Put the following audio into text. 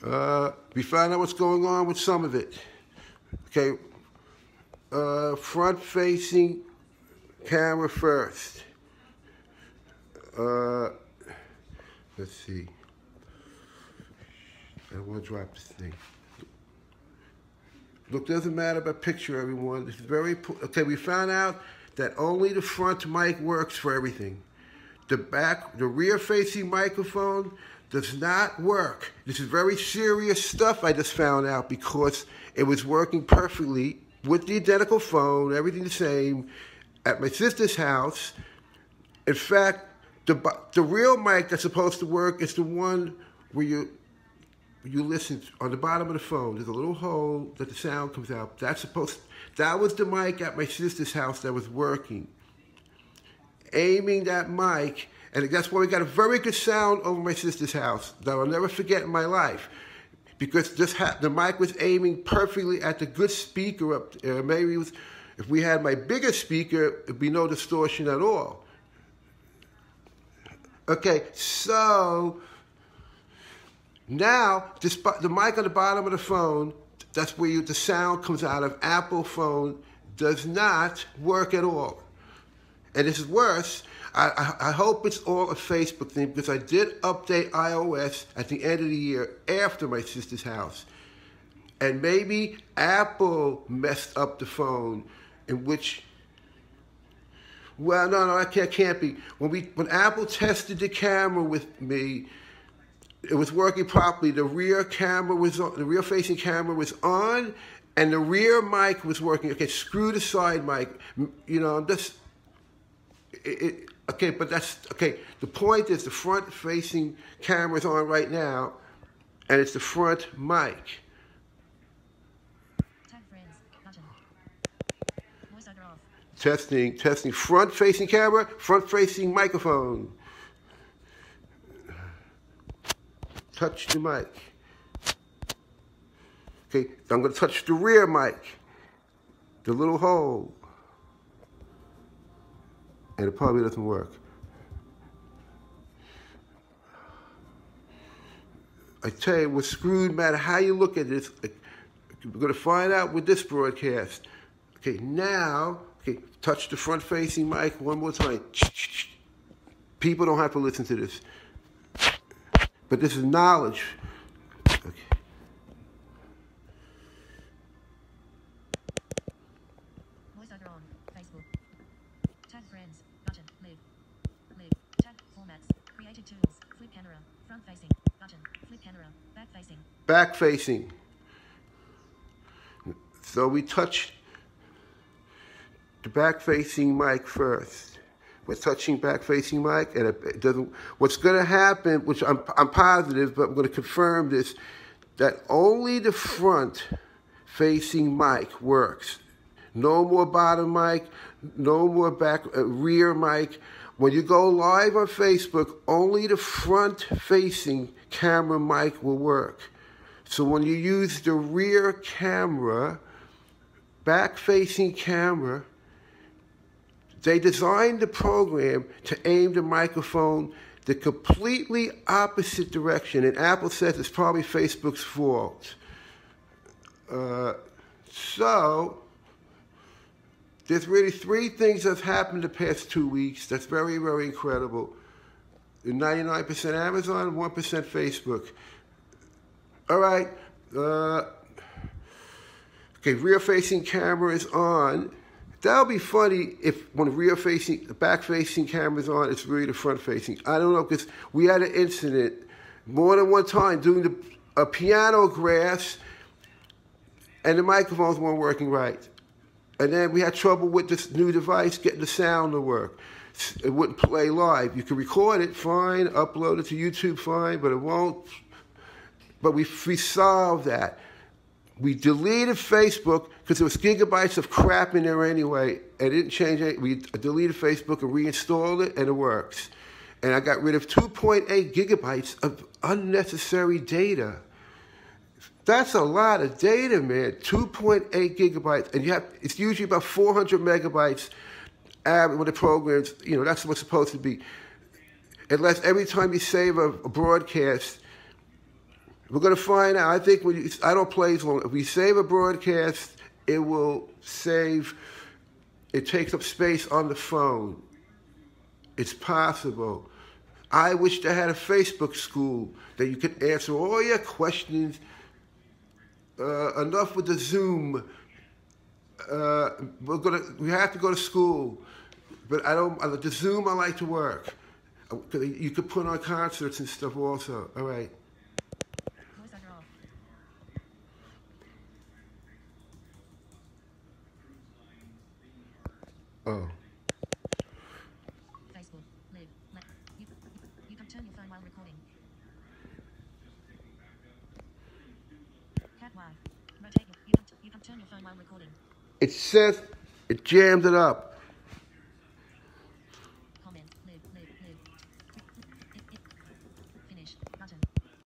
We found out what's going on with some of it. Okay, front-facing camera first. Let's see. I don't want to drop this thing. Look, doesn't matter about picture, everyone. This is very okay. We found out that only the front mic works for everything. The rear-facing microphone does not work. This is very serious stuff I just found out because it was working perfectly with the identical phone, everything the same, at my sister's house. In fact, the real mic that's supposed to work is the one where you listen on the bottom of the phone. There's a little hole that the sound comes out. That was the mic at my sister's house that was working. Aiming that mic, and that's why we got a very good sound over my sister's house that I'll never forget in my life. Because the mic was aiming perfectly at the good speaker up there. Maybe if we had my bigger speaker, it'd be no distortion at all. Okay, so now the mic on the bottom of the phone, that's where the sound comes out of Apple phone, does not work at all. And this is worse. I hope it's all a Facebook thing because I did update iOS at the end of the year after my sister's house. And maybe Apple messed up the phone in which, well, no, it can't be. When Apple tested the camera with me, it was working properly. The rear camera was on, the rear-facing camera was on, and the rear mic was working. Okay, screw the side mic. You know, okay, but that's okay. The point is the front-facing camera is on right now, and it's the front mic. Tag friends, button. Voice over off. Testing. Front-facing camera, front-facing microphone. Touch the mic. Okay, I'm going to touch the rear mic, the little hole, and it probably doesn't work. I tell you, we're screwed no matter how you look at this. We're going to find out with this broadcast. Okay, now, touch the front-facing mic one more time. People don't have to listen to this. But this is knowledge. Okay. Voice over on. Facebook. Tag friends. Button. Live. Tag formats. Created tools. Flip camera. Front facing. Button. Flip camera. Back facing. Back facing. So we touch the back facing mic first. We're touching back-facing mic, and it doesn't. What's going to happen, which I'm positive, but I'm going to confirm this, that only the front-facing mic works. No more bottom mic, no more rear mic. When you go live on Facebook, only the front-facing camera mic will work. So when you use the rear camera, back-facing camera, they designed the program to aim the microphone the completely opposite direction, and Apple says it's probably Facebook's fault. So, there's really 3 things that's happened the past 2 weeks that's very, very incredible. 99% Amazon, 1% Facebook. All right. Okay, rear-facing camera is on. That'll be funny if when the back-facing camera's on, it's really the front-facing. I don't know, because we had an incident more than one time doing a piano grass, and the microphones weren't working right. And then we had trouble with this new device getting the sound to work. It wouldn't play live. You can record it, fine, upload it to YouTube, fine, but it won't. But we solved that. We deleted Facebook because there was gigabytes of crap in there anyway. It didn't change it. We deleted Facebook and reinstalled it, and it works. And I got rid of 2.8 gigabytes of unnecessary data. That's a lot of data, man. 2.8 gigabytes. And it's usually about 400 megabytes when the program's, that's what's supposed to be. Unless every time you save a broadcast, We're going to find out. I think I don't play as long. If we save a broadcast, it will save. It takes up space on the phone. It's possible. I wish they had a Facebook school that you could answer all your questions. Enough with the Zoom. We have to go to school, but I don't. The Zoom I like to work. You could put on concerts and stuff also. All right. VoiceOver off. Oh. Facebook. Live. You can turn your phone while recording. Cat Y. Rotate. You can turn your phone while recording. It says it jammed it up.